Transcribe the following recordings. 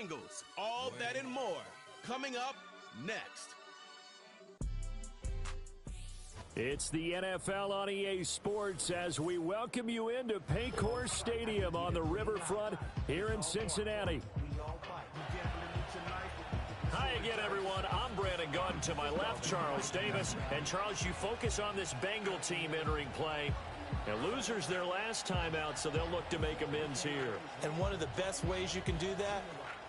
Bengals. All that and more coming up next. It's the NFL on EA Sports as we welcome you into Paycor Stadium on the riverfront here in Cincinnati. Hi again, everyone. I'm Brandon Gunn. To my left, Charles Davis. And, Charles, you focus on this Bengal team entering play. And losers their last time out, so they'll look to make amends here. And one of the best ways you can do that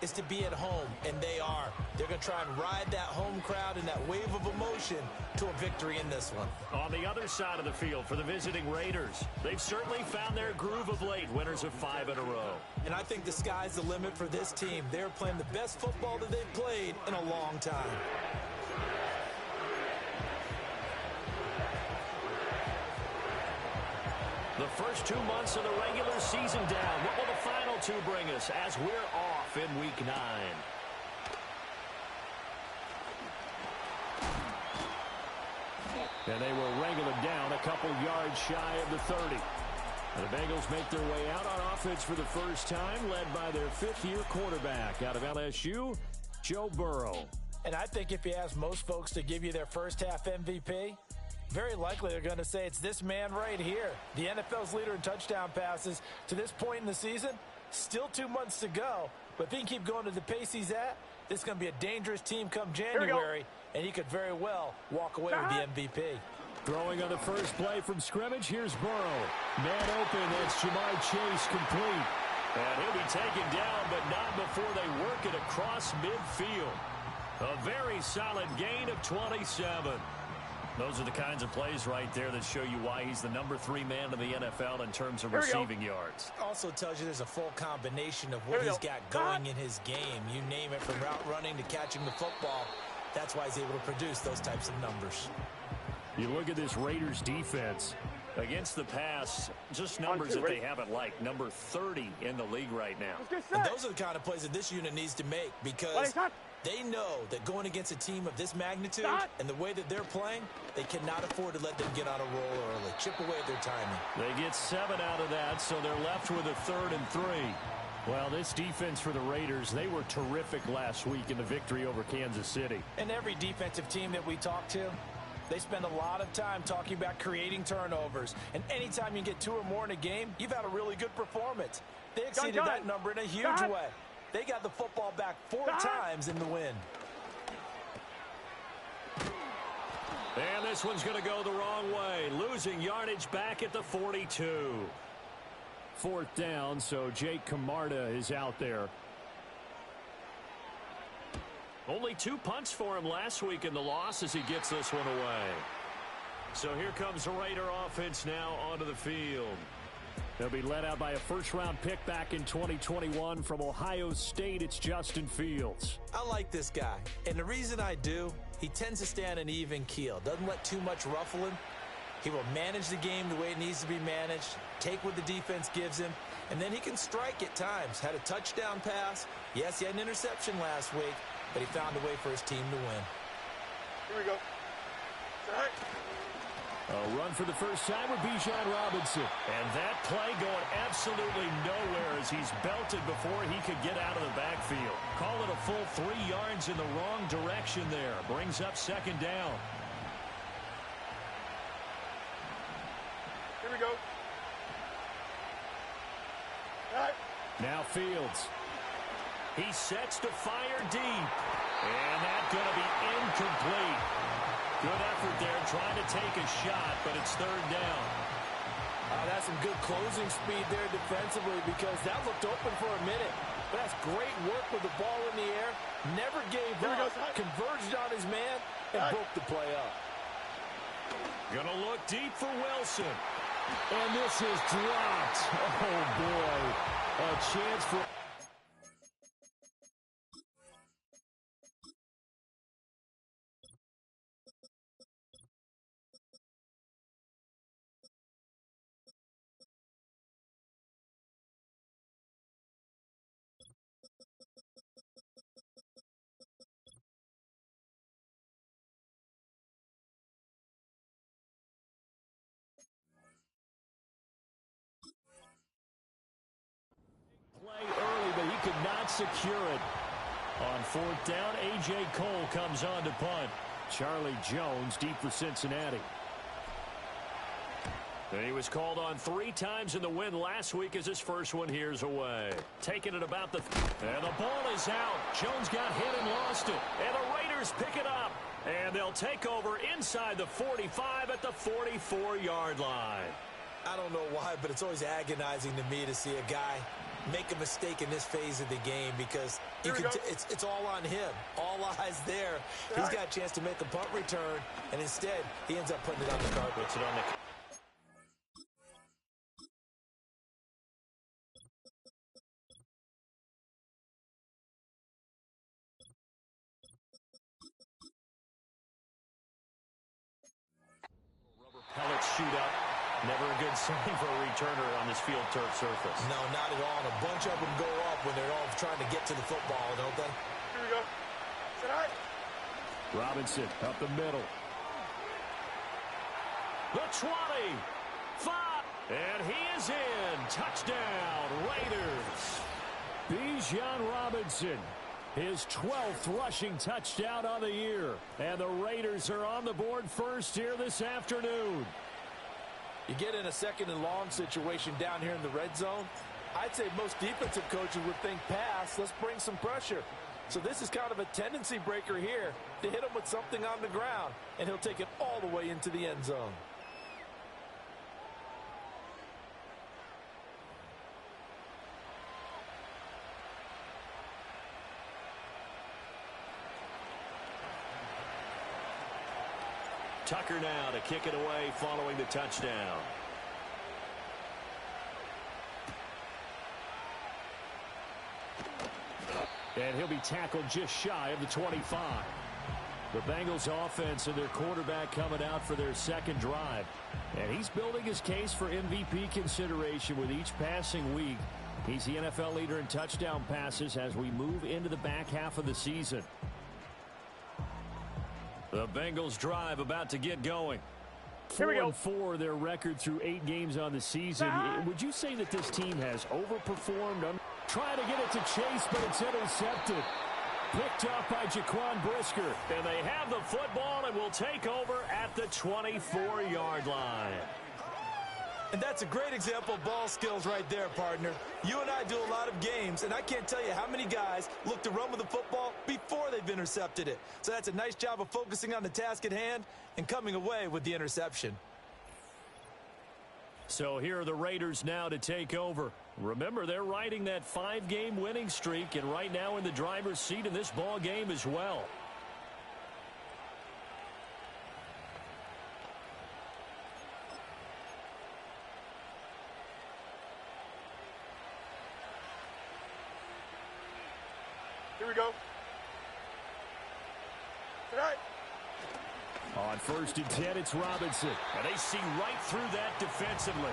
is to be at home, and they are. They're going to try and ride that home crowd and that wave of emotion to a victory in this one. On the other side of the field for the visiting Raiders, they've certainly found their groove of late, winners of 5 in a row. And I think the sky's the limit for this team. They're playing the best football that they've played in a long time. The first 2 months of the regular season down. What will the final 2 bring us as we're off in Week 9? And they will wrangle it down a couple yards shy of the 30. And the Bengals make their way out on offense for the first time, led by their 5th-year quarterback out of LSU, Joe Burrow. And I think if you ask most folks to give you their first-half MVP, very likely they're going to say it's this man right here. The NFL's leader in touchdown passes to this point in the season. Still 2 months to go. But if he can keep going to the pace he's at, this is going to be a dangerous team come January. And he could very well walk away with the MVP. Throwing on the first play from scrimmage, here's Burrow. Man open, that's Ja'Marr Chase complete. And he'll be taken down, but not before they work it across midfield. A very solid gain of 27. Those are the kinds of plays right there that show you why he's the number 3 man in the NFL in terms of receiving yards. Also tells you there's a full combination of what he's got going in his game. You name it, from route running to catching the football. That's why he's able to produce those types of numbers. You look at this Raiders defense. Against the pass, just numbers that they haven't liked. Number 30 in the league right now. And those are the kind of plays that this unit needs to make, because they know that going against a team of this magnitude and the way that they're playing, they cannot afford to let them get on a roll early. Chip away at their timing. They get 7 out of that, so they're left with a 3rd and 3. Well, this defense for the Raiders, they were terrific last week in the victory over Kansas City. And every defensive team that we talk to, they spend a lot of time talking about creating turnovers. And anytime you get 2 or more in a game, you've had a really good performance. They exceeded that number in a huge way. They got the football back 4 times in the win. And this one's going to go the wrong way. Losing yardage back at the 42. 4th down, so Jake Camarda is out there. Only 2 punts for him last week in the loss as he gets this one away. So here comes the Raider offense now onto the field. They'll be led out by a first-round pick back in 2021 from Ohio State. It's Justin Fields. I like this guy, and the reason I do, he tends to stay on an even keel. Doesn't let too much ruffle him. He will manage the game the way it needs to be managed, take what the defense gives him, and then he can strike at times. Had a touchdown pass. Yes, he had an interception last week, but he found a way for his team to win. Here we go. All right. A run for the first time with Bijan Robinson. And that play going absolutely nowhere as he's belted before he could get out of the backfield. Call it a full 3 yards in the wrong direction there. Brings up 2nd down. Here we go. All right. Now Fields. He sets to fire deep. And that's going to be incomplete. Good effort there trying to take a shot, but it's 3rd down. That's some good closing speed there defensively, because that looked open for a minute. But that's great work with the ball in the air. Never gave up. Converged on his man and broke the play up. Going to look deep for Wilson. And this is dropped. Oh, boy. A chance for... play early. secure it. On fourth down, A.J. Cole comes on to punt. Charlie Jones deep for Cincinnati. He was called on 3 times in the win last week as his first one here's away. Taking it about the... And the ball is out. Jones got hit and lost it. And the Raiders pick it up. And they'll take over inside the 45 at the 44-yard line. I don't know why, but it's always agonizing to me to see a guy make a mistake in this phase of the game because you can it's all on him. All eyes there. He's got a chance to make a punt return, and instead he ends up putting it on the carpet. Puts it on the... Pellets shoot up. Never a good sign for a returner on this field turf surface. No, not at all. And a bunch of them go up when they're all trying to get to the football, don't they? Here we go. Sit high. Robinson up the middle. The 20. 5. And he is in. Touchdown, Raiders. Bijan Robinson. His 12th rushing touchdown on the year. And the Raiders are on the board first here this afternoon. You get in a second and long situation down here in the red zone. I'd say most defensive coaches would think pass. Let's bring some pressure. So this is kind of a tendency breaker here to hit him with something on the ground. And he'll take it all the way into the end zone. Tucker now to kick it away following the touchdown. And he'll be tackled just shy of the 25. The Bengals offense and their quarterback coming out for their second drive. And he's building his case for MVP consideration with each passing week. He's the NFL leader in touchdown passes as we move into the back half of the season. The Bengals drive about to get going. 4-4 their record through 8 games on the season. Would you say that this team has overperformed? Trying to get it to Chase, but it's intercepted. Picked up by Jaquan Brisker. And they have the football and will take over at the 24-yard line. And that's a great example of ball skills right there, partner. You and I do a lot of games, and I can't tell you how many guys look to run with the football before they've intercepted it. So that's a nice job of focusing on the task at hand and coming away with the interception. So here are the Raiders now to take over. Remember, they're riding that 5-game winning streak, and right now in the driver's seat in this ball game as well. Here we go. Tonight. On 1st and 10, it's Robinson. And they see right through that defensively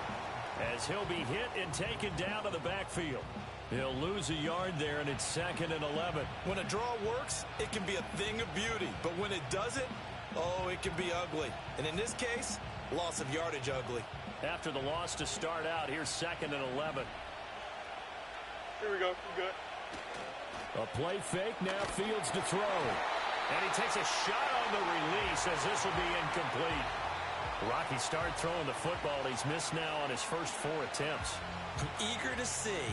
as he'll be hit and taken down to the backfield. He'll lose a yard there, and it's 2nd and 11. When a draw works, it can be a thing of beauty. But when it doesn't, oh, it can be ugly. And in this case, loss of yardage ugly. After the loss to start out, here's 2nd and 11. Here we go. We're good. A play fake, now Fields to throw. And he takes a shot on the release as this will be incomplete. Rocky started throwing the football. He's missed now on his first 4 attempts. I'm eager to see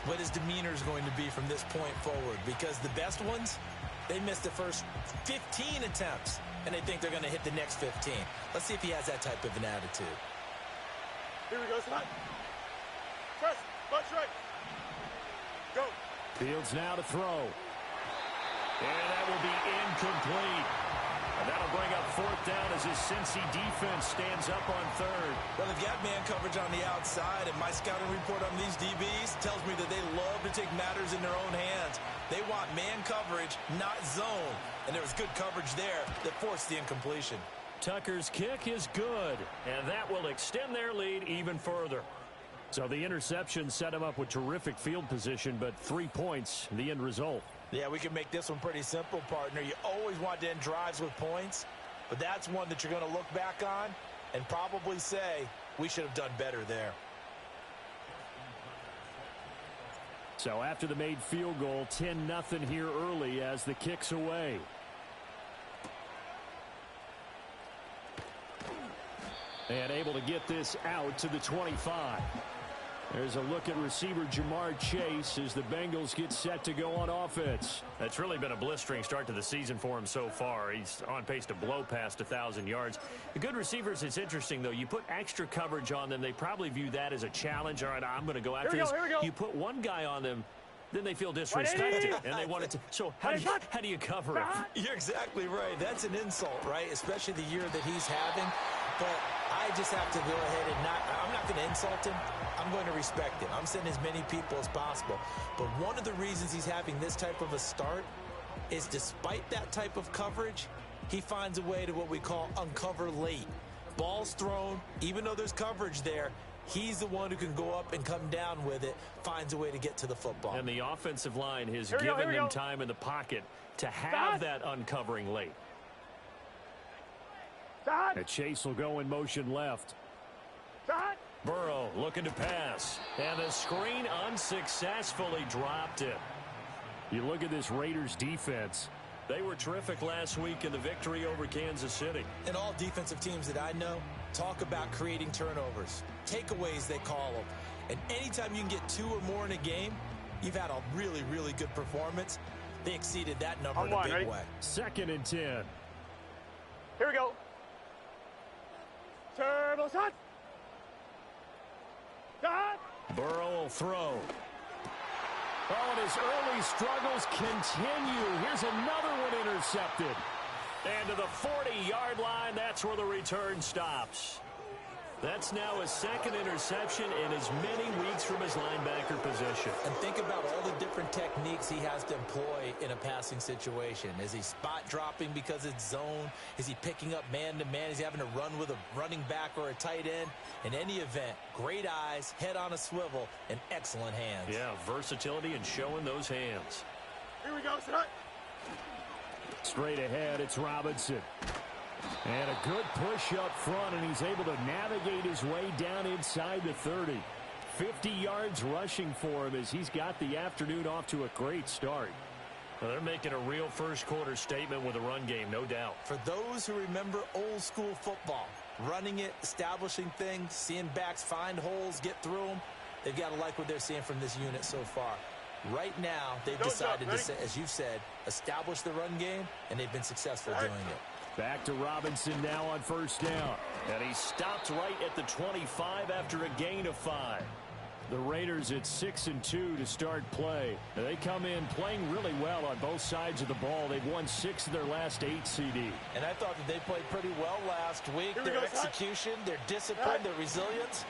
what his demeanor is going to be from this point forward, because the best ones, they missed the first 15 attempts, and they think they're going to hit the next 15. Let's see if he has that type of an attitude. Here we go, son. Press. Punch right. Go. Fields now to throw. And that will be incomplete. And that'll bring up 4th down as his Cincy defense stands up on 3rd. Well, they've got man coverage on the outside, and my scouting report on these DBs tells me that they love to take matters in their own hands. They want man coverage, not zone. And there was good coverage there that forced the incompletion. Tucker's kick is good, and that will extend their lead even further. So the interception set him up with terrific field position, but 3 points, the end result. Yeah, we can make this one pretty simple, partner. You always want to end drives with points, but that's one that you're going to look back on and probably say, we should have done better there. So after the made field goal, 10-0 here early as the kick's away. And able to get this out to the 25. There's a look at receiver Jamar Chase as the Bengals get set to go on offense. That's really been a blistering start to the season for him so far. He's on pace to blow past 1,000 yards. The good receivers, it's interesting, though. You put extra coverage on them, they probably view that as a challenge. All right, I'm going to go after this. You put one guy on them, then they feel disrespected, and they want it to. So how do you cover it? You're exactly right. That's an insult, right? Especially the year that he's having. But I just have to go ahead and I'm not going to insult him. I'm going to respect him. I'm sending as many people as possible. But one of the reasons he's having this type of a start is despite that type of coverage, he finds a way to what we call uncover late. Ball's thrown, even though there's coverage there, he's the one who can go up and come down with it, finds a way to get to the football. And the offensive line has given them time in the pocket to have that uncovering late. And Chase will go in motion left. Burrow looking to pass. And the screen unsuccessfully dropped it. You look at this Raiders defense. They were terrific last week in the victory over Kansas City. And all defensive teams that I know talk about creating turnovers. Takeaways, they call them. And anytime you can get 2 or more in a game, you've had a really, really good performance. They exceeded that number in a big way. 2nd and 10. Here we go. Turbo shot. Shot. Burrow will throw. Oh, and his early struggles continue. Here's another one intercepted. And to the 40-yard line, that's where the return stops. That's now his 2nd interception in as many weeks from his linebacker position. And think about all the different techniques he has to employ in a passing situation. Is he spot dropping because it's zone? Is he picking up man-to-man? Is he having to run with a running back or a tight end? In any event, great eyes, head on a swivel, and excellent hands. Yeah, versatility and showing those hands. Here we go, son. Straight ahead, it's Robinson. And a good push up front, and he's able to navigate his way down inside the 30. 50 yards rushing for him as he's got the afternoon off to a great start. Well, they're making a real first-quarter statement with a run game, no doubt. For those who remember old-school football, running it, establishing things, seeing backs find holes, get through them, they've got to like what they're seeing from this unit so far. Right now, they've decided to, as you've said, establish the run game, and they've been successful doing it. Back to Robinson now on 1st down. And he stopped right at the 25 after a gain of 5. The Raiders at 6-2 to start play. They come in playing really well on both sides of the ball. They've won 6 of their last 8 CD. And I thought that they played pretty well last week. Their execution, their discipline, their resilience,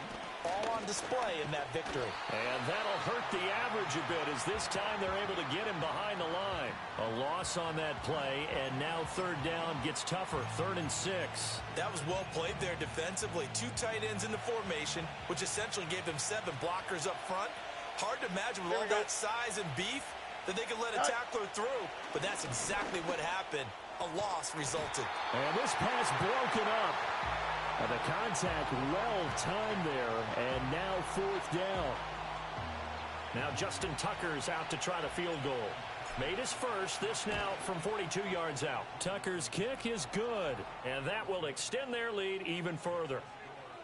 all on display in that victory. And that'll hurt the average a bit as this time they're able to get him behind the line. A loss on that play, and now 3rd down gets tougher, 3rd and 6. That was well played there defensively. 2 tight ends in the formation, which essentially gave them 7 blockers up front. Hard to imagine with all that size and beef that they could let a tackler through, but that's exactly what happened. A loss resulted. And this pass broken up. And the contact well timed there, and now 4th down. Now Justin Tucker's out to try the field goal. Made his first, this now from 42 yards out. Tucker's kick is good, and that will extend their lead even further.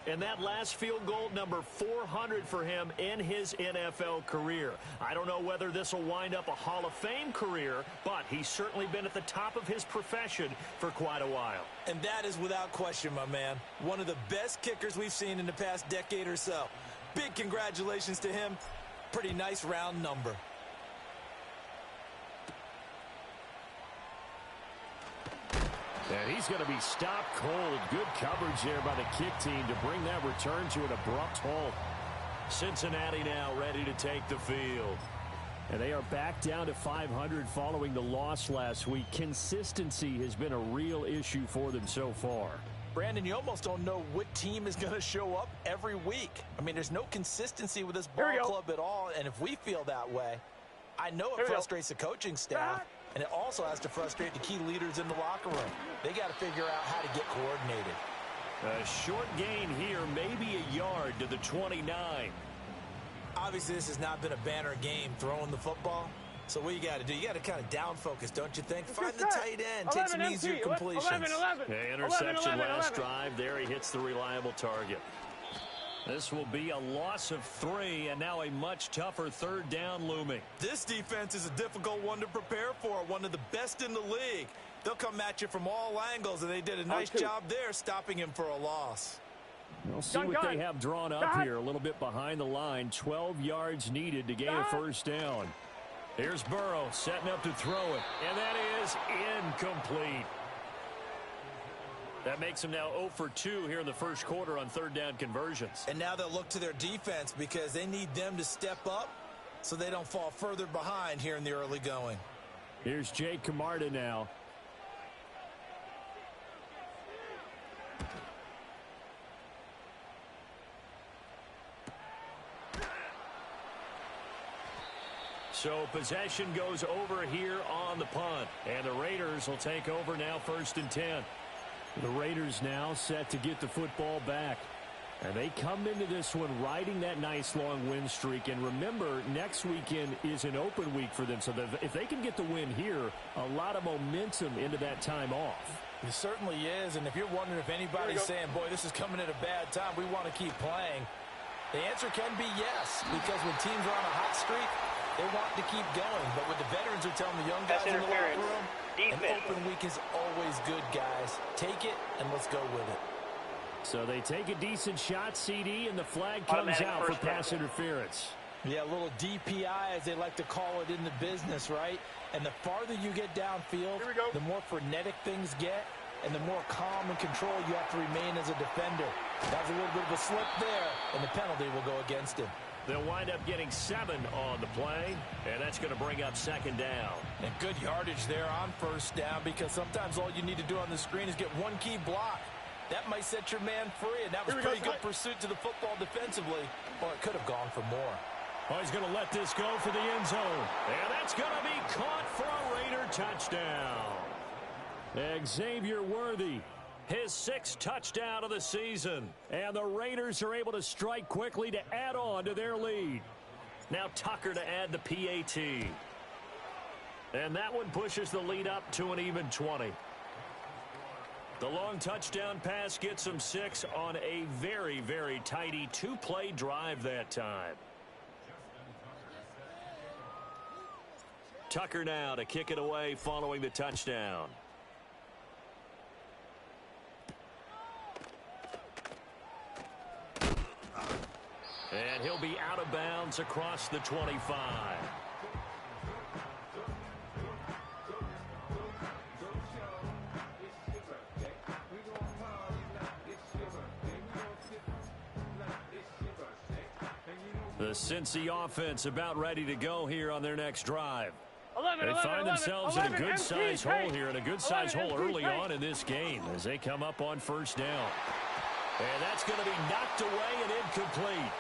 And that last field goal, number 400 for him in his NFL career. I don't know whether this will wind up a Hall of Fame career, but he's certainly been at the top of his profession for quite a while. And that is without question, my man. One of the best kickers we've seen in the past decade or so. Big congratulations to him. Pretty nice round number. And he's going to be stopped cold. Good coverage there by the kick team to bring that return to an abrupt halt. Cincinnati now ready to take the field. And they are back down to 500 following the loss last week. Consistency has been a real issue for them so far. Brandon, you almost don't know what team is going to show up every week. I mean, there's no consistency with this ball club at all. And if we feel that way, I know it frustrates the coaching staff. And it also has to frustrate the key leaders in the locker room. They got to figure out how to get coordinated. A short gain here, maybe a yard to the 29. obviously this has not been a banner game throwing the football. So what you got to do, you got to kind of down focus, don't you think? Find the tight end, take some easier completions. 11. Interception last drive. There he hits the reliable target. This will be a loss of 3, and now a much tougher third down looming. This defense is a difficult one to prepare for, one of the best in the league. They'll come at you from all angles, and they did a nice job there stopping him for a loss. We'll see what they have drawn up here, a little bit behind the line. 12 yards needed to gain a first down. Here's Burrow setting up to throw it, and that is incomplete. That makes him now 0 for 2 here in the first quarter on third down conversions. And now they'll look to their defense because they need them to step up so they don't fall further behind here in the early going. Here's Jake Camarda now. So possession goes over here on the punt. And the Raiders will take over now 1st and 10. The Raiders now set to get the football back. And they come into this one riding that nice long win streak. And remember, next weekend is an open week for them. So if they can get the win here, a lot of momentum into that time off. It certainly is. And if you're wondering if anybody's saying, boy, this is coming at a bad time, we want to keep playing, the answer can be yes. Because when teams are on a hot streak, they want to keep going. But what the veterans are telling the young guys in the locker room, an open week is always good, guys. Take it, and let's go with it. So they take a decent shot, CD, and the flag comes out for pass interference. Yeah, a little DPI, as they like to call it in the business, right? And the farther you get downfield, the more frenetic things get, and the more calm and control you have to remain as a defender. That was a little bit of a slip there, and the penalty will go against him. They'll wind up getting 7 on the play, and that's going to bring up 2nd down. And good yardage there on 1st down, because sometimes all you need to do on the screen is get one key block. That might set your man free, and that was pretty good pursuit to the football defensively, or it could have gone for more. Oh, he's going to let this go for the end zone. And that's going to be caught for a Raider touchdown. Xavier Worthy. His 6th touchdown of the season. And the Raiders are able to strike quickly to add on to their lead. Now Tucker to add the PAT. And that one pushes the lead up to an even 20. The long touchdown pass gets them 6 on a very, very tidy 2-play drive that time. Tucker now to kick it away following the touchdown. And he'll be out of bounds across the 25. The Cincy offense about ready to go here on their next drive. They find themselves in a good-sized hole here, and a good-sized hole early on in this game as they come up on 1st down. And that's going to be knocked away and incomplete.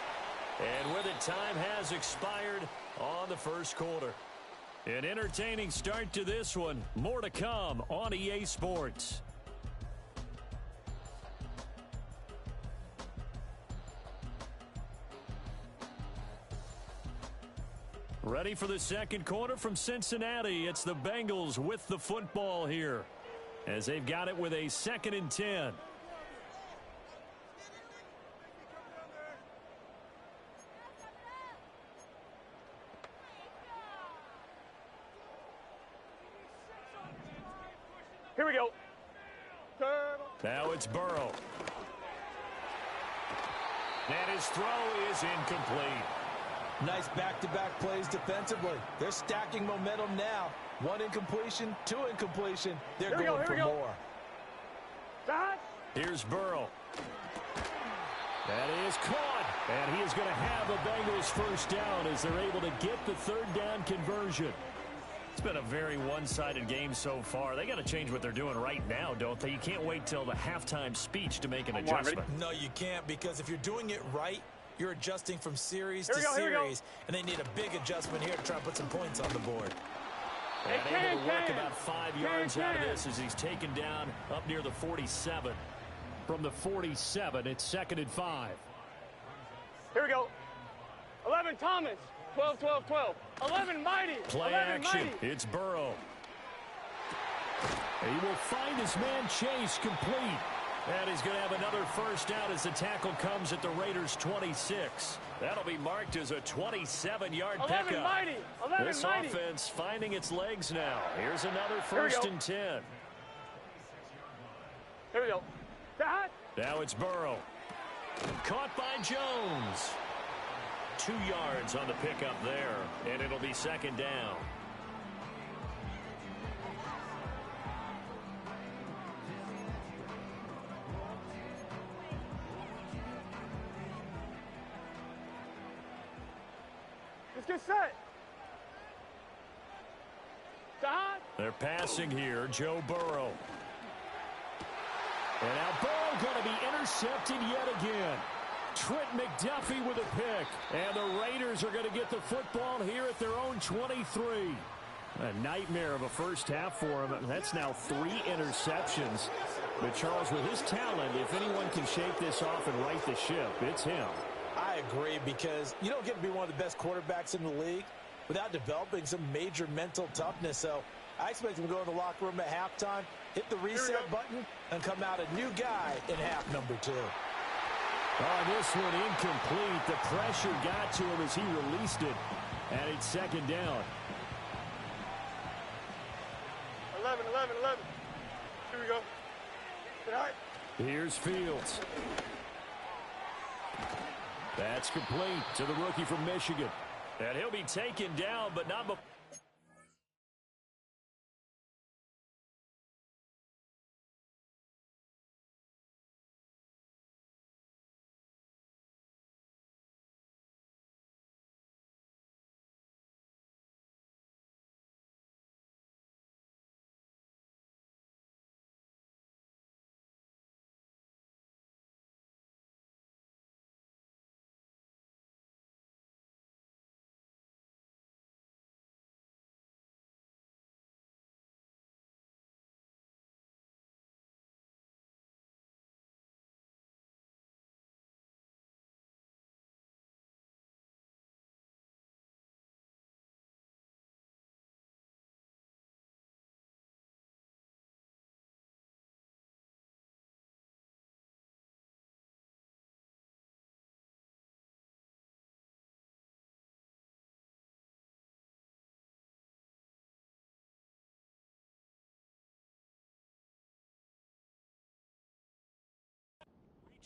And with it, time has expired on the first quarter. An entertaining start to this one. More to come on EA Sports. Ready for the second quarter from Cincinnati. It's the Bengals with the football here as they've got it with a 2nd and 10. Here we go. Now it's Burrow. And his throw is incomplete. Nice back-to-back plays defensively. They're stacking momentum now. 1 incompletion, 2 incompletion. They're going for more. Here's Burrow. That is caught. And he is going to have a Bengals first down as they're able to get the 3rd down conversion. It's been a very one-sided game so far. They got to change what they're doing right now, don't they? You can't wait till the halftime speech to make an adjustment. No, you can't, because if you're doing it right, you're adjusting from series to series, and they need a big adjustment here to try and put some points on the board. And able to work about 5 yards out of this as he's taken down up near the 47. From the 47, it's 2nd and 5. Here we go. 11 Thomas. 12, 12, 12. 11 Mighty. Play 11 action. Mighty. It's Burrow. He will find his man Chase complete. And he's going to have another first down as the tackle comes at the Raiders' 26. That'll be marked as a 27-yard 11 pickup. Mighty. 11 This Mighty. offense finding its legs now. Here's another first and 10. Here we go. That. Now it's Burrow. Caught by Jones. 2 yards on the pickup there, and it'll be second down. Let's get set. That. They're passing here, Joe Burrow. And now Burrow going to be intercepted yet again. Trent McDuffie with a pick. And the Raiders are going to get the football here at their own 23. A nightmare of a first half for him. That's now 3 interceptions. But Charles, with his talent, if anyone can shake this off and right the ship, it's him. I agree, because you don't get to be one of the best quarterbacks in the league without developing some major mental toughness. So I expect him to go in the locker room at halftime, hit the reset button, and come out a new guy in half number 2. Oh, this one incomplete. The pressure got to him as he released it. And it's second down. 11, 11, 11. Here we go. Good night. Here's Fields. That's complete to the rookie from Michigan. And he'll be taken down, but not before.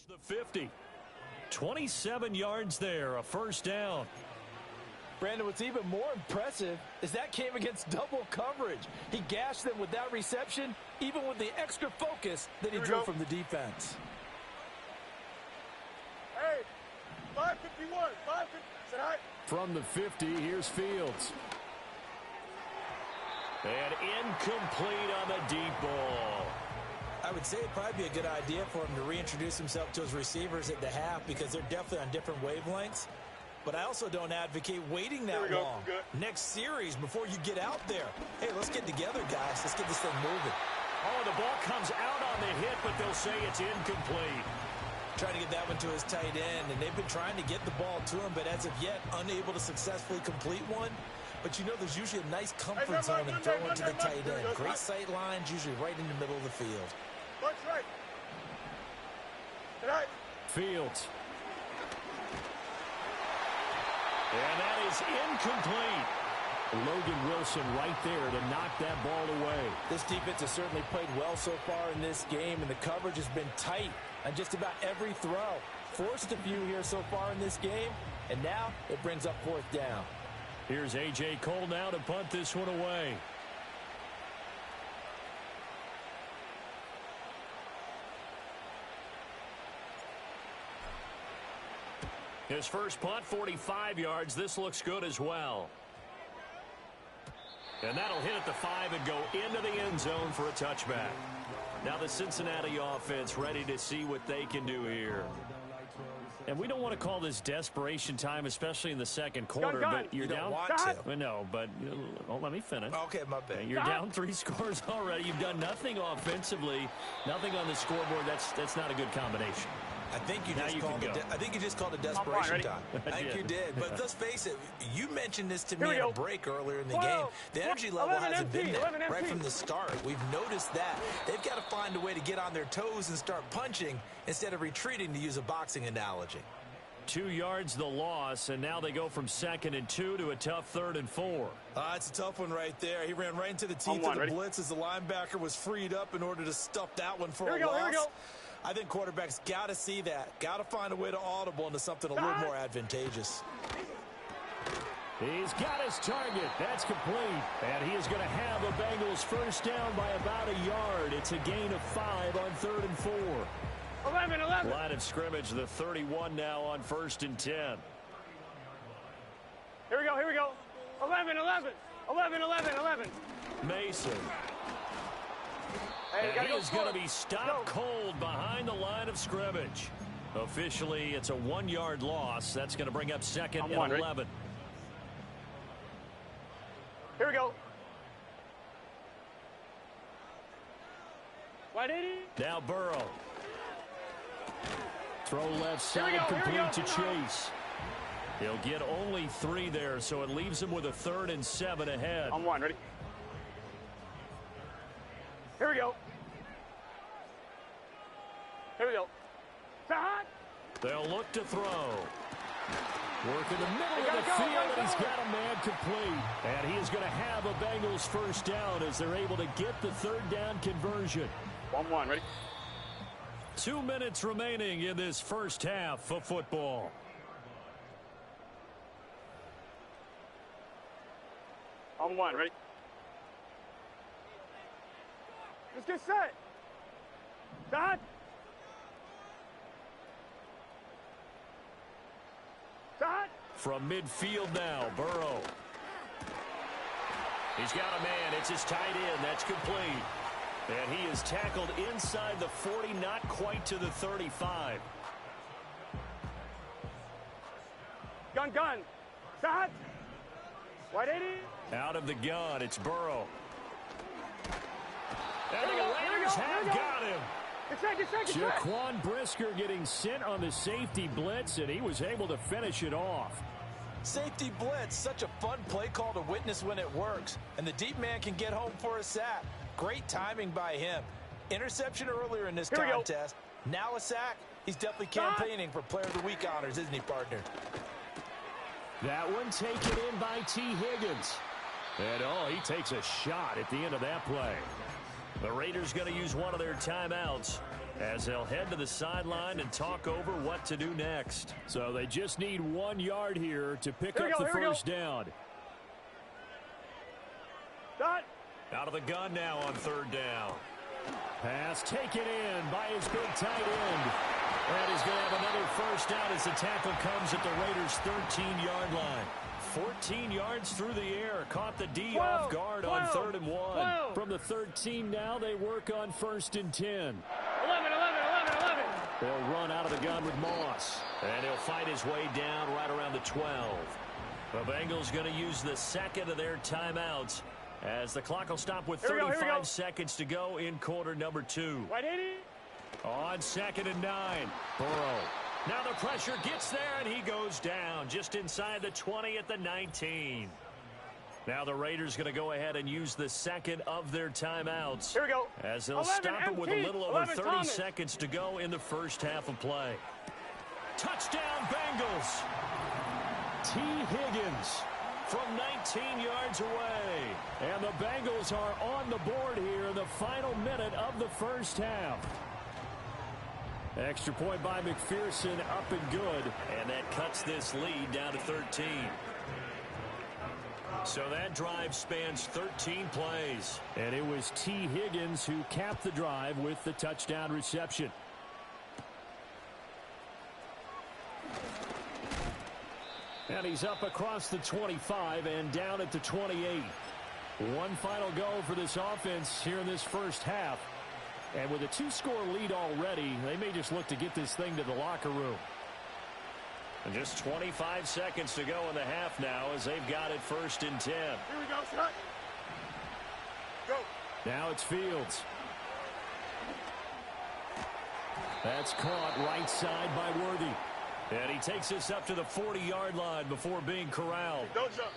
The 50. 27 yards there, a first down. Brandon, what's even more impressive is that came against double coverage. He gashed them with that reception, even with the extra focus that he drew from the defense. Hey, 551, 550. Sit high. From the 50, here's Fields. And incomplete on the deep ball. I would say it'd probably be a good idea for him to reintroduce himself to his receivers at the half, because they're definitely on different wavelengths. But I also don't advocate waiting that long. Next series before you get out there. Hey, let's get together, guys. Let's get this thing moving. Oh, the ball comes out on the hit, but they'll say it's incomplete. Trying to get that one to his tight end, and they've been trying to get the ball to him, but as of yet, unable to successfully complete one. But you know, there's usually a nice comfort zone in throwing to the tight end. Great sight lines, usually right in the middle of the field. Watch right. Good night. Fields. And that is incomplete. Logan Wilson right there to knock that ball away. This defense has certainly played well so far in this game, and the coverage has been tight on just about every throw. Forced a few here so far in this game, and now it brings up fourth down. Here's A.J. Cole now to punt this one away. His first punt, 45 yards. This looks good as well. And that'll hit at the 5 and go into the end zone for a touchback. Now the Cincinnati offense ready to see what they can do here. And we don't want to call this desperation time, especially in the second quarter. But you're down. No, but let me finish. Okay, my bad. You're down 3 scores already. You've done nothing offensively, nothing on the scoreboard. That's not a good combination. I think you Now just you called can it. go. I think you just called it desperation ready? time. I think you did. But let's face it. You mentioned this to Here me we in a go. break earlier in the 12, game. The energy level 11 hasn't been empty, there 11 right empty. from the start. We've noticed that they've got to find a way to get on their toes and start punching instead of retreating, to use a boxing analogy. 2 yards the loss, and now they go from 2nd and 2 to a tough 3rd and 4. It's a tough one right there. He ran right into the teeth of the blitz as the linebacker was freed up in order to stuff that one for a loss. Here we go. I think quarterbacks got to see that. Got to find a way to audible into something a little more advantageous. He's got his target. That's complete. And he is going to have the Bengals first down by about a yard. It's a gain of 5 on 3rd and 4. 11. Line of scrimmage, the 31 now on 1st and 10. Here we go. 11. Mason. Hey, And he is going to be stopped cold behind the line of scrimmage. Officially, it's a 1-yard loss. That's going to bring up 2nd and 11. Here we go. 180. Now Burrow. Throw left side Here we complete go. to Chase. He'll get only 3 there, so it leaves him with a 3rd and 7 ahead. On 1, ready? Here we go. Hot. They'll look to throw. Work in the middle of the field, and he's got a man complete. And he is going to have a Bengals first down as they're able to get the 3rd down conversion. 1-1, ready? 2 minutes remaining in this first half of football. On 1, ready? Let's get set. Hot. From midfield now, Burrow. He's got a man. It's his tight end. That's complete. And he is tackled inside the 40, not quite to the 35. Gun. Hot. 180. Out of the gun, it's Burrow. And Here we the go, here we Raiders go, have here we go. got him. Get set. Jaquan Brisker getting sent on the safety blitz, and he was able to finish it off. Safety blitz, such a fun play call to witness when it works. And the deep man can get home for a sack. Great timing by him. Interception earlier in this Here we go. contest. Now a sack. He's definitely campaigning for Player of the Week honors, isn't he, partner? That one taken in by T. Higgins. And, he takes a shot at the end of that play. The Raiders going to use one of their timeouts as they'll head to the sideline and talk over what to do next. So they just need 1 yard here to pick Here we up go, the here we first go. down. Dot. Out of the gun now on 3rd down. Pass taken in by his big tight end. And he's going to have another first down as the tackle comes at the Raiders' 13-yard line. 14 yards through the air. Caught the D off guard on 3rd and 1. From the 13 now, they work on 1st and 10. 11. They'll run out of the gun with Moss. And he'll fight his way down right around the 12. The Bengals going to use the second of their timeouts as the clock will stop with Here we go. 35 seconds to go in quarter number 2. 180. On 2nd and 9, Burrow. Now the pressure gets there, and he goes down just inside the 20 at the 19. Now the Raiders going to go ahead and use the second of their timeouts. Here we go. As they'll 11 stop it with a empty. little over 11 30 Thomas. seconds to go in the first half of play. Touchdown, Bengals. T. Higgins From 19 yards away. and the Bengals are on the board here in the final minute of the first half. Extra point by McPherson, up and good. And that cuts this lead down to 13. So that drive spans 13 plays. And it was T. Higgins who capped the drive with the touchdown reception. And he's up across the 25 and down at the 28. One final go for this offense here in this first half. And with a 2-score lead already, they may just look to get this thing to the locker room. And just 25 seconds to go in the half now as they've got it 1st and 10. Here we go, shot. Go. Now it's Fields. That's caught right side by Worthy. And he takes this up to the 40-yard line before being corralled. Don't jump.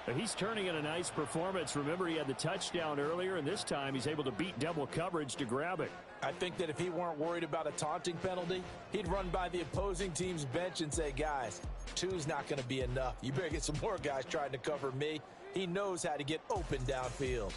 And he's turning in a nice performance. Remember, he had the touchdown earlier, and this time he's able to beat double coverage to grab it. I think that if he weren't worried about a taunting penalty, he'd run by the opposing team's bench and say, guys, 2's not going to be enough. You better get some more guys trying to cover me. He knows how to get open downfield.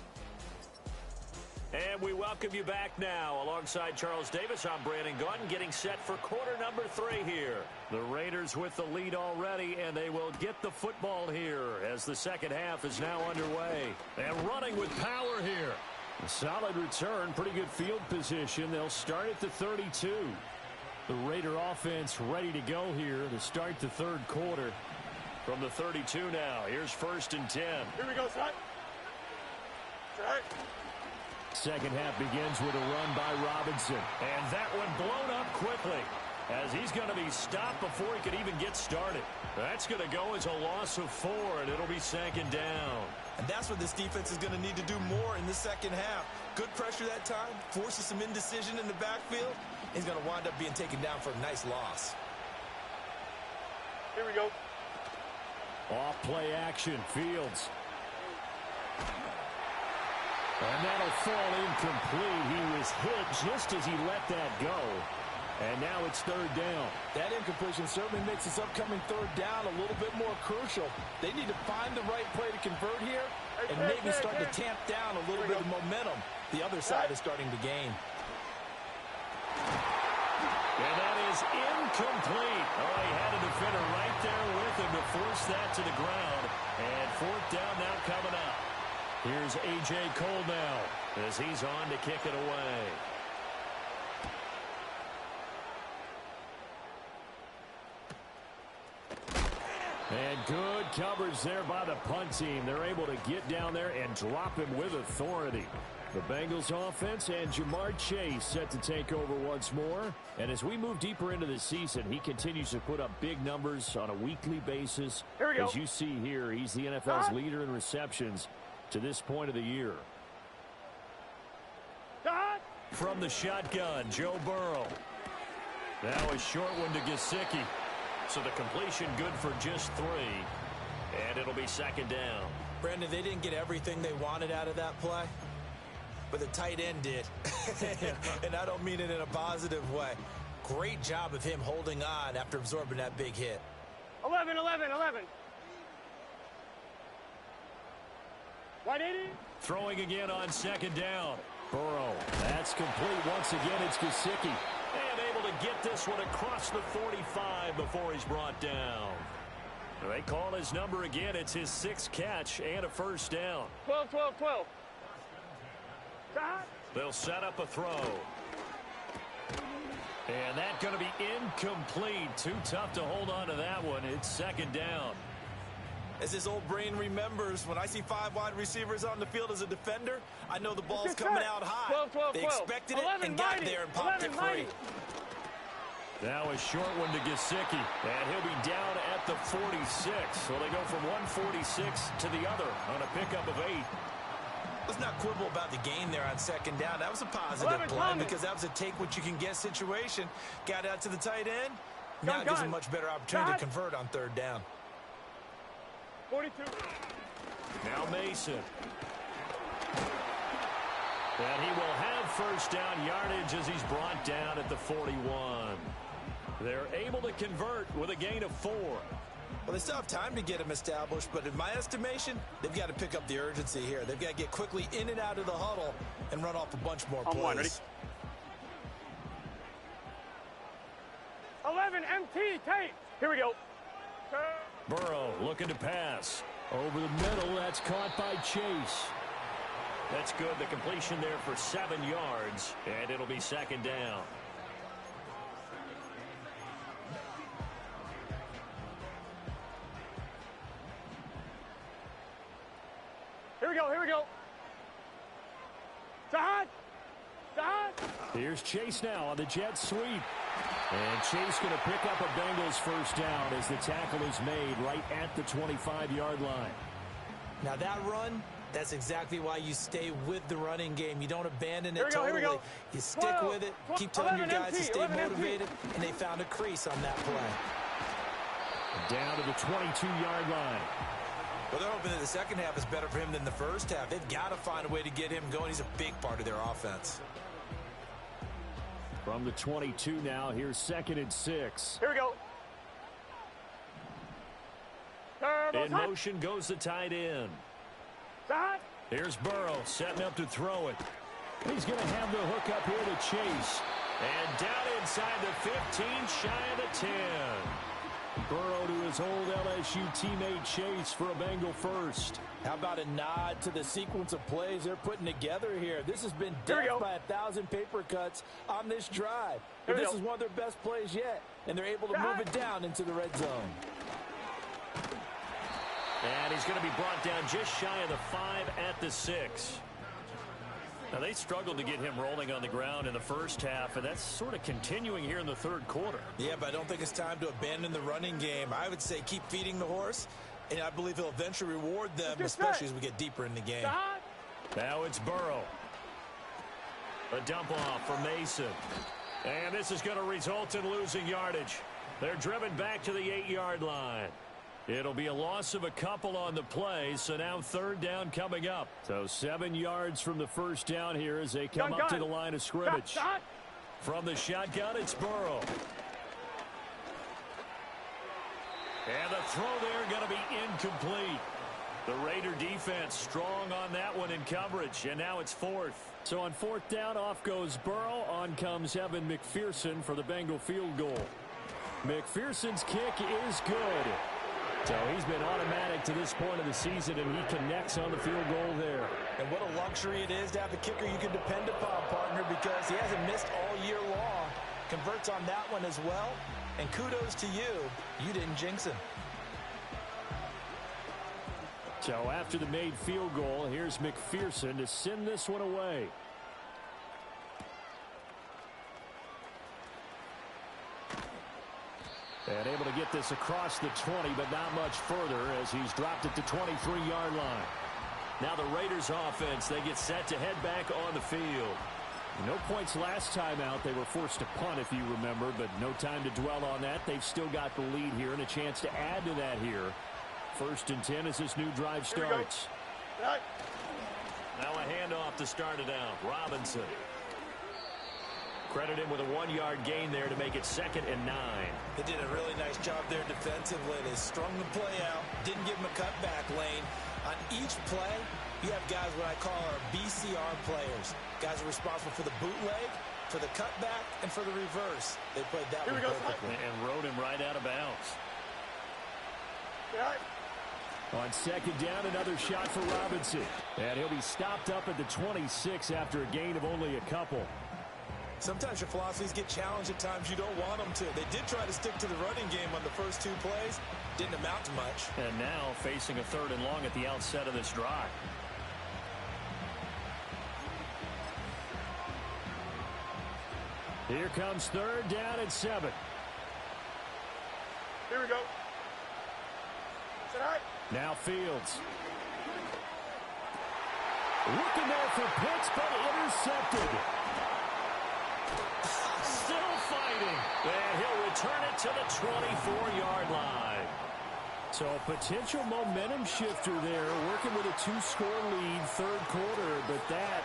And we welcome you back now. Alongside Charles Davis, I'm Brandon Gaudin, getting set for quarter number 3 here. The Raiders with the lead already, and they will get the football here as the second half is now underway. And running with power here. A solid return, pretty good field position. They'll start at the 32. The Raider offense ready to go here to start the third quarter. From the 32 now, here's 1st and 10. Here we go, son. Right. Second half begins with a run by Robinson. And that one blown up quickly as he's going to be stopped before he could even get started. That's going to go as a loss of 4, and it'll be second down. And that's what this defense is going to need to do more in the second half. Good pressure that time, forces some indecision in the backfield. He's going to wind up being taken down for a nice loss. Here we go. Off play action, Fields. And that'll fall incomplete. He was hit just as he let that go. And now it's third down. That incompletion certainly makes this upcoming third down a little bit more crucial. They need to find the right play to convert here and maybe start to tamp down a little bit of momentum. The other side is starting to gain. And that is incomplete. Oh, he had a defender right there with him to force that to the ground. And fourth down now coming up. Here's A.J. Cole now as he's on to kick it away. And good coverage there by the punt team. They're able to get down there and drop him with authority. The Bengals offense and Jamar Chase set to take over once more. And as we move deeper into the season, he continues to put up big numbers on a weekly basis. Here we go. As you see here, he's the NFL's leader in receptions to this point of the year. From the shotgun, Joe Burrow. Now a short one to Gesicki. So the completion good for just 3. And it'll be second down. Brandon, they didn't get everything they wanted out of that play, but the tight end did. And I don't mean it in a positive way. Great job of him holding on after absorbing that big hit. 11, 11, 11. 180. Throwing again on second down. Burrow, that's complete once again. It's Gesicki. And able to get this one across the 45 before he's brought down. They call his number again. It's his 6th catch and a first down. 12, 12, 12. They'll set up a throw. And that's going to be incomplete. Too tough to hold on to that one. It's second down. As his old brain remembers, when I see 5 wide receivers on the field as a defender, I know the ball's coming out high. 12, 12, they 12. expected it 11, and got 90. there and popped 11, it free. 90. Now a short one to Gesicki. And he'll be down at the 46. So they go from 146 to the other on a pickup of 8. Let's not quibble about the gain there on second down. That was a positive play because that was a take-what-you-can-get situation. Got out to the tight end. Now it gives him a much better opportunity to convert on third down. 42. Now Mason. And he will have first down yardage as he's brought down at the 41. They're able to convert with a gain of 4. Well, they still have time to get him established, but in my estimation, they've got to pick up the urgency here. They've got to get quickly in and out of the huddle and run off a bunch more plays. Ready? 11, MT, tape. Here we go. Burrow looking to pass. Over the middle, that's caught by Chase. That's good. The completion there for 7 yards, and it'll be second down. Here we go, here we go. Sahad! Sahad! Here's Chase now on the jet sweep. And Chase going to pick up a Bengals first down as the tackle is made right at the 25-yard line. Now that run That's exactly why you stay with the running game. You don't abandon it totally. You stick with it, keep telling your guys to stay motivated, and they found a crease on that play. Down to the 22-yard line. Well, they're hoping that the second half is better for him than the first half. They've got to find a way to get him going. He's a big part of their offense. From the 22 now, here's 2nd and 6. Here we go. In motion goes the tight end. Here's Burrow setting up to throw it. He's going to have the hook up here to Chase. And down inside the 15, shy of the 10. Burrow to his old LSU teammate Chase for a Bengal first. How about a nod to the sequence of plays they're putting together here? This has been death by 1,000 paper cuts on this drive. But this is one of their best plays yet, and they're able to move it down into the red zone. And he's going to be brought down just shy of the 5 at the 6. Now, they struggled to get him rolling on the ground in the first half, and that's sort of continuing here in the third quarter. Yeah, but I don't think it's time to abandon the running game. I would say keep feeding the horse, and I believe he'll eventually reward them, especially as we get deeper in the game. Now it's Burrow. A dump off for Mason. And this is going to result in losing yardage. They're driven back to the 8-yard line. It'll be a loss of a couple on the play, so now 3rd down coming up. So 7 yards from the first down here as they come up to the line of scrimmage. From the shotgun, it's Burrow. And the throw there going to be incomplete. The Raider defense strong on that one in coverage, and now it's 4th. So on 4th down, off goes Burrow. On comes Evan McPherson for the Bengal field goal. McPherson's kick is good. So he's been automatic to this point of the season, and he connects on the field goal there. And what a luxury it is to have a kicker you can depend upon, partner, because he hasn't missed all year long. Converts on that one as well. And kudos to you. You didn't jinx him. So after the made field goal, here's McPherson to send this one away. And able to get this across the 20, but not much further as he's dropped it to 23-yard line. Now the Raiders offense, they get set to head back on the field. No points last time out. They were forced to punt, if you remember, but no time to dwell on that. They've still got the lead here and a chance to add to that here. 1st and 10 as this new drive starts. Now a handoff to start it out. Robinson. Credit him with a 1-yard gain there to make it 2nd and 9. They did a really nice job there defensively. They strung the play out, didn't give him a cutback lane. On each play, you have guys what I call our BCR players. Guys are responsible for the bootleg, for the cutback, and for the reverse. They played that one perfectly. And rode him right out of bounds. On 2nd down, another shot for Robinson. And he'll be stopped up at the 26 after a gain of only a couple. Sometimes your philosophies get challenged at times you don't want them to. They did try to stick to the running game on the first 2 plays. Didn't amount to much. And now facing a 3rd and long at the outset of this drive. Here comes 3rd down and 7. Here we go. Now Fields. Looking there for Pitts, but intercepted. Still fighting. And he'll return it to the 24-yard line. So a potential momentum shifter there, working with a 2-score lead, 3rd quarter, but that,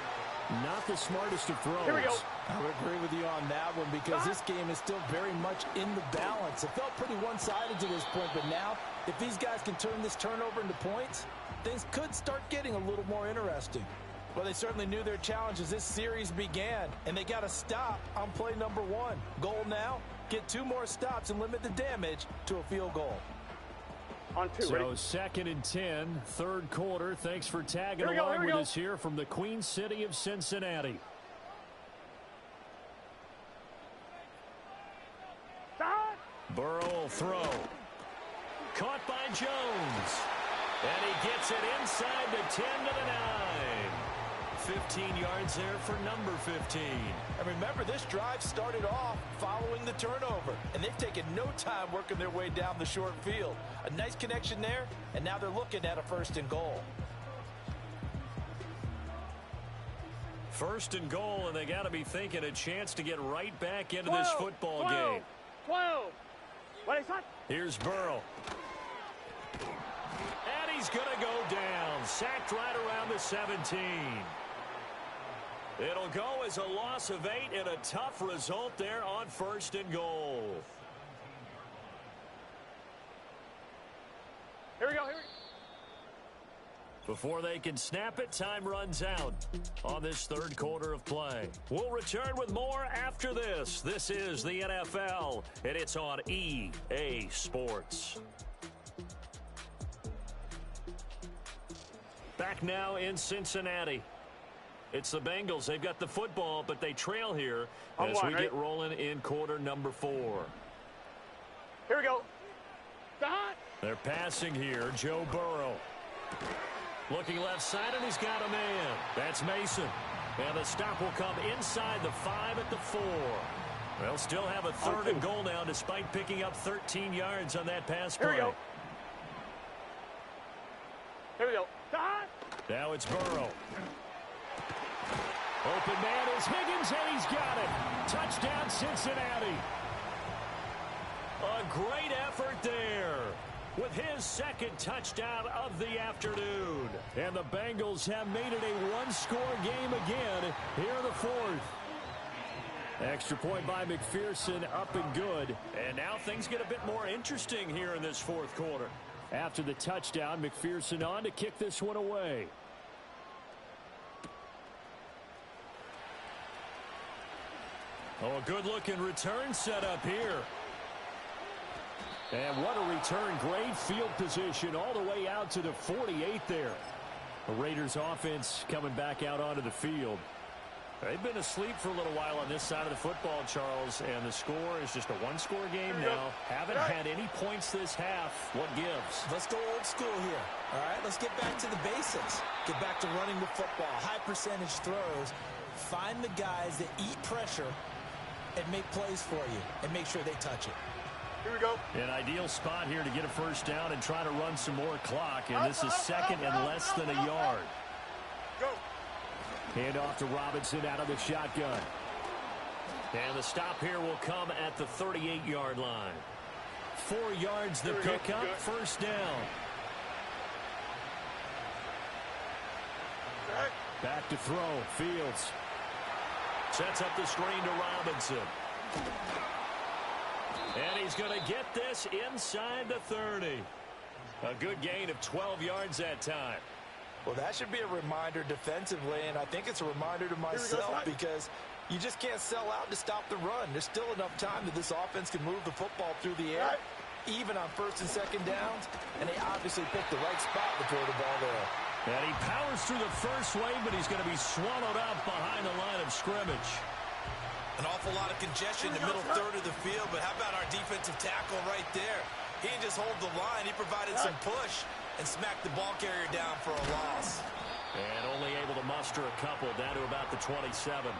not the smartest of throws. Here we go. I would agree with you on that one because this game is still very much in the balance. It felt pretty one-sided to this point, but now if these guys can turn this turnover into points, things could start getting a little more interesting. Well, they certainly knew their challenge as this series began, and they got to stop on play number 1. Goal now, get 2 more stops and limit the damage to a field goal. On 2, so ready? 2nd and 10, 3rd quarter. Thanks for tagging along with us here from the Queen City of Cincinnati. Burrow will throw. Caught by Jones. And he gets it inside the 10 to the 9. 15 yards there for number 15. And remember, this drive started off following the turnover, and they've taken no time working their way down the short field. A nice connection there, and now they're looking at a 1st and goal. First and goal, and they got to be thinking a chance to get right back into this football game. 12. Here's Burrow. And he's going to go down. Sacked right around the 17. It'll go as a loss of 8 and a tough result there on first and goal. Here we go. Before they can snap it, time runs out on this third quarter of play. We'll return with more after this. This is the NFL, and it's on EA Sports. Back now in Cincinnati. It's the Bengals. They've got the football, but they trail here as we get rolling in quarter number 4. Here we go. They're passing here. Joe Burrow. Looking left side, and he's got a man. That's Mason. And the stop will come inside the 5 at the 4. They'll still have a third and goal now despite picking up 13 yards on that pass play. Here we go. Now it's Burrow. Open man is Higgins, and he's got it. Touchdown, Cincinnati. A great effort there with his second touchdown of the afternoon. And the Bengals have made it a one-score game again here in the 4th. Extra point by McPherson, up and good. And now things get a bit more interesting here in this 4th quarter. After the touchdown, McPherson on to kick this one away. Oh, a good-looking return set up here. And what a return. Great field position all the way out to the 48 there. The Raiders offense coming back out onto the field. They've been asleep for a little while on this side of the football, Charles, and the score is just a one-score game now. Haven't had any points this half. What gives? Let's go old school here. All right, let's get back to the basics. Get back to running the football, high percentage throws. Find the guys that eat pressure and make plays for you and make sure they touch it. Here we go. An ideal spot here to get a first down and try to run some more clock, and this is second and less than a yard. Go. Hand off to Robinson out of the shotgun. And the stop here will come at the 38-yard line. 4 yards the pickup, first down. Back to throw, Fields. Sets up the screen to Robinson. And he's going to get this inside the 30. A good gain of 12 yards that time. Well, that should be a reminder defensively, and I think it's a reminder to myself because you just can't sell out to stop the run. There's still enough time that this offense can move the football through the air, even on first and second downs, and they obviously picked the right spot to throw the ball there. And he powers through the first wave, but he's going to be swallowed up behind the line of scrimmage. An awful lot of congestion in the middle third of the field, but how about our defensive tackle right there? He didn't just hold the line. He provided some push and smacked the ball carrier down for a loss. And only able to muster a couple down to about the 27.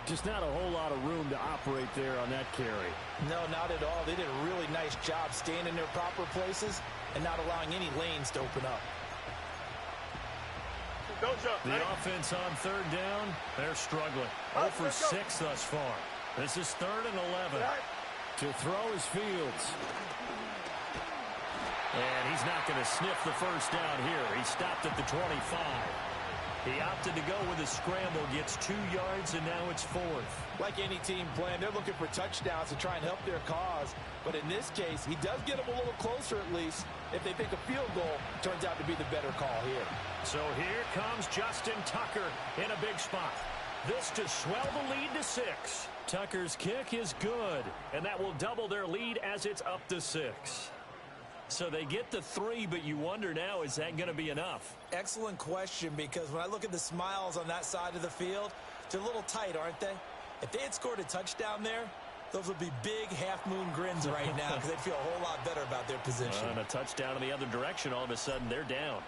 Just not a whole lot of room to operate there on that carry. No, not at all. They did a really nice job staying in their proper places and not allowing any lanes to open up. Don't jump. The offense on third down, they're struggling. 0 for 6 thus far. This is 3rd and 11. To throw is Fields. And he's not going to sniff the first down here. He stopped at the 25. He opted to go with a scramble, gets 2 yards, and now it's 4th. Like any team playing, they're looking for touchdowns to try and help their cause. But in this case, he does get them a little closer at least. If they think a field goal turns out to be the better call here. So here comes Justin Tucker in a big spot. This to swell the lead to 6. Tucker's kick is good, and that will double their lead as it's up to 6. So they get the 3, but you wonder now, is that going to be enough? Excellent question, because when I look at the smiles on that side of the field, they're a little tight, aren't they? If they had scored a touchdown there, those would be big half-moon grins right now because they'd feel a whole lot better about their position. And a touchdown in the other direction, all of a sudden they're down.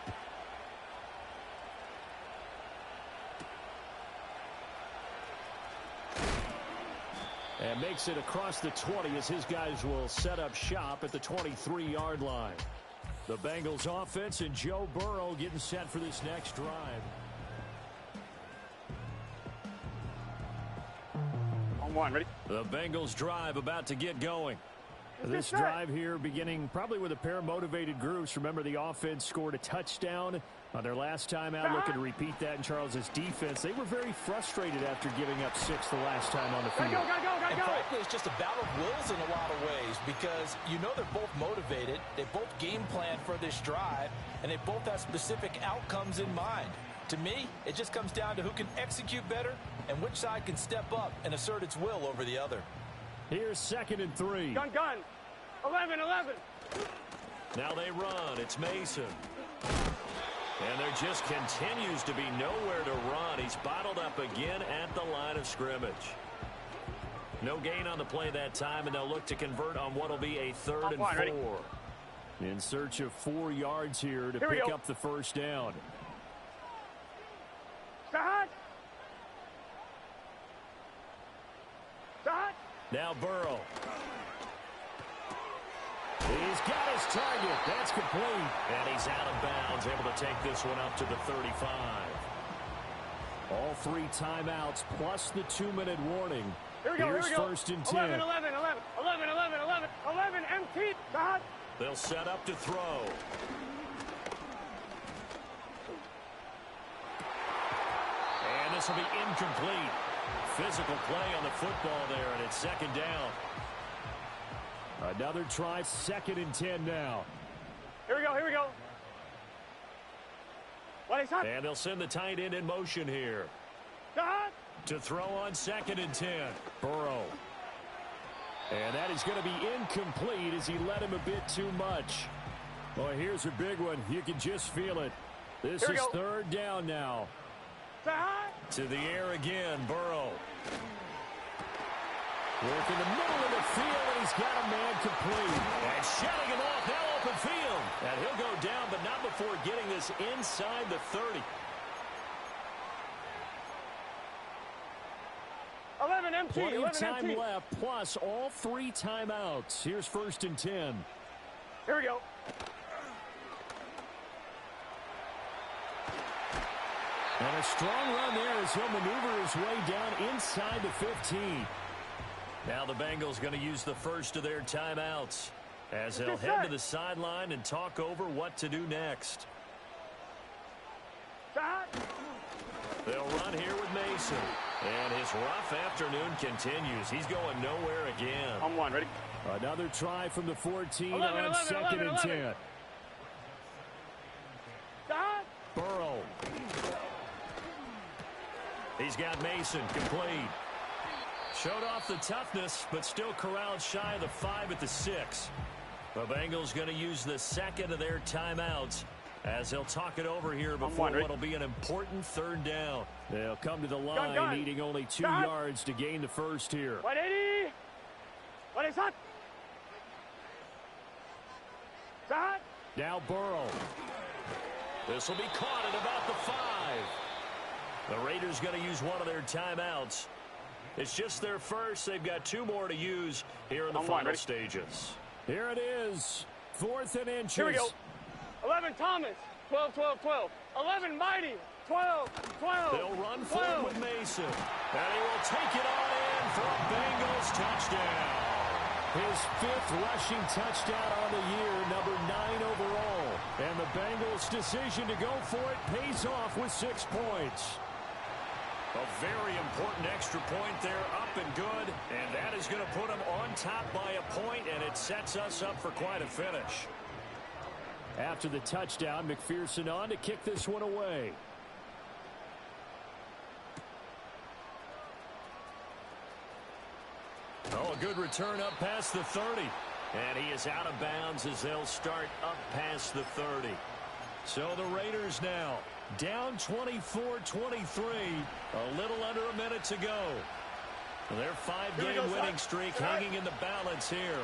And makes it across the 20 as his guys will set up shop at the 23-yard line. The Bengals offense and Joe Burrow getting set for this next drive. one. Ready? The Bengals drive about to get going. This drive here beginning probably with a pair of motivated groups. Remember, the offense scored a touchdown on their last time out. Looking to repeat that in Charles's defense. They were very frustrated after giving up 6 the last time on the field. And frankly, it's just a battle of wills in a lot of ways because you know they're both motivated. They both game plan for this drive, and they both have specific outcomes in mind. To me, it just comes down to who can execute better and which side can step up and assert its will over the other. Here's 2nd and 3. Gun. 11. Now they run. It's Mason. And there just continues to be nowhere to run. He's bottled up again at the line of scrimmage. No gain on the play that time, and they'll look to convert on what will be a 3rd and 4. Ready? In search of 4 yards here to pick up the first down. Start. Now Burrow. He's got his target. That's complete. And he's out of bounds, able to take this one up to the 35. All 3 timeouts plus the 2-minute warning. Here we go. Here's 1st and 10. 11, empty. Start. They'll set up to throw. And this will be incomplete. Physical play on the football there, and it's 2nd down. Another try, 2nd and 10 now. Here we go. And they'll send the tight end in motion here. Start. To throw on 2nd and 10. Burrow. And that is going to be incomplete as he led him a bit too much. Well, here's a big one. You can just feel it. This is 3rd down now. To the air again, Burrow. Work in the middle of the field, and he's got a man complete. And shutting him off, now open field. And he'll go down, but not before getting this inside the 30. 11 empty. Plenty of time left, plus all 3 timeouts. Here's 1st and 10. Here we go. And a strong run there as he'll maneuver his way down inside the 15. Now the Bengals going to use the first of their timeouts as they'll head to the sideline and talk over what to do next. Start. They'll run here with Mason. And his rough afternoon continues. He's going nowhere again. On 1, ready? Another try from the 14 on 11, 2nd and 10. Start. Burrow. He's got Mason complete. Showed off the toughness, but still corralled shy of the 5 at the 6. The Bengals going to use the 2nd of their timeouts as they'll talk it over here before what will be an important 3rd down. They'll come to the line needing only 2 yards to gain the first here. 180. What is that? Start. Now Burrow. This will be caught at about the 5. The Raiders going to use one of their timeouts. It's just their first. They've got 2 more to use here in the final stages. Here it is. 4th and inches. Here we go. 11 Thomas. 12. 11 Mighty. 12. They'll run for it with Mason. And he will take it on in for a Bengals touchdown. His 5th rushing touchdown on the year, number 9 overall. And the Bengals' decision to go for it pays off with 6 points. A very important extra point there, up and good, and that is going to put them on top by a point, and it sets us up for quite a finish. After the touchdown, McPherson on to kick this one away. Oh, a good return up past the 30, and he is out of bounds as they'll start up past the 30. So the Raiders now down 24-23, a little under a minute to go. Their 5-game winning streak hanging in the balance here.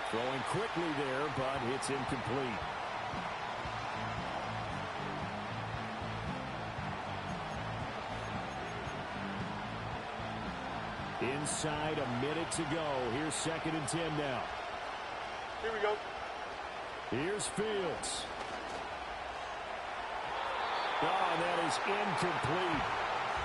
Throwing quickly there, but it's incomplete. Inside a minute to go. Here's 2nd and 10 now. Here we go. Here's Fields. Oh, that is incomplete.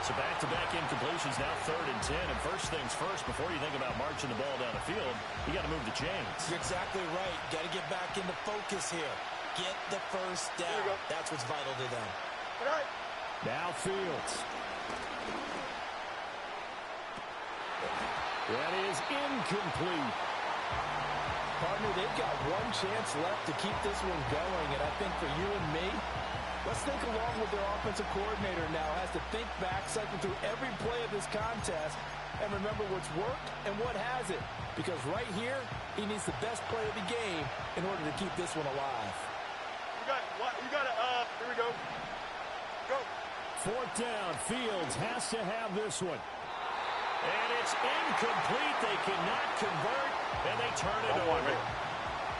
So back-to-back incompletions, now 3rd and 10. And first things first, before you think about marching the ball down the field, you got to move the chains. You're exactly right. Got to get back into focus here. Get the first down. That's what's vital to them. All right. Now Fields. That is incomplete. Partner, they've got one chance left to keep this one going, and I think for you and me, let's think along with their offensive coordinator now. Has to think back, cycle through every play of this contest, and remember what's worked and what hasn't. Because right here, he needs the best play of the game in order to keep this one alive. You got it. Here we go. Go. 4th down. Fields has to have this one. And it's incomplete. They cannot convert, and they turn it over.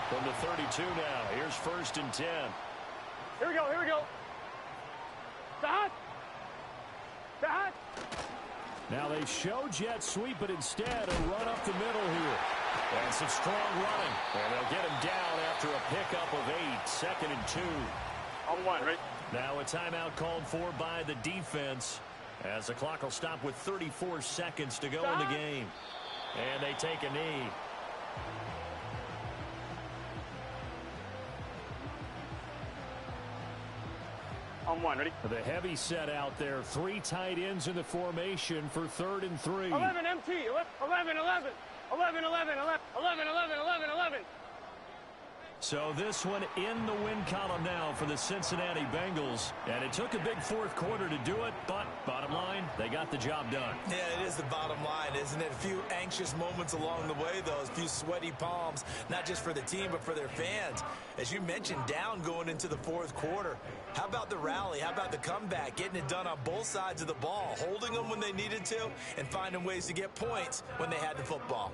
From the 32 now. Here's 1st and 10. Here we go. Here we go. Dad. Now they show jet sweep, but instead a run up the middle here. And some strong running. And they'll get him down after a pickup of 8. 2nd and 2. On one, right? Now a timeout called for by the defense, as the clock will stop with 34 seconds to go in the game. And they take a knee. On one, ready? The heavy set out there. 3 tight ends in the formation for 3rd and 3. 11 MT. 11. 11. So this one in the win column now for the Cincinnati Bengals. And it took a big 4th quarter to do it, but bottom line, they got the job done. Yeah, it is the bottom line, isn't it? A few anxious moments along the way, though. A few sweaty palms, not just for the team, but for their fans. As you mentioned, down going into the 4th quarter. How about the rally? How about the comeback? Getting it done on both sides of the ball, holding them when they needed to, and finding ways to get points when they had the football.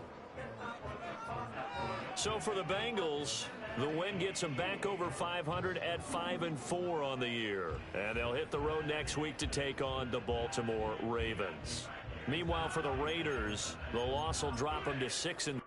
So for the Bengals, the win gets them back over 500 at 5-4 on the year. And they'll hit the road next week to take on the Baltimore Ravens. Meanwhile, for the Raiders, the loss will drop them to 6-.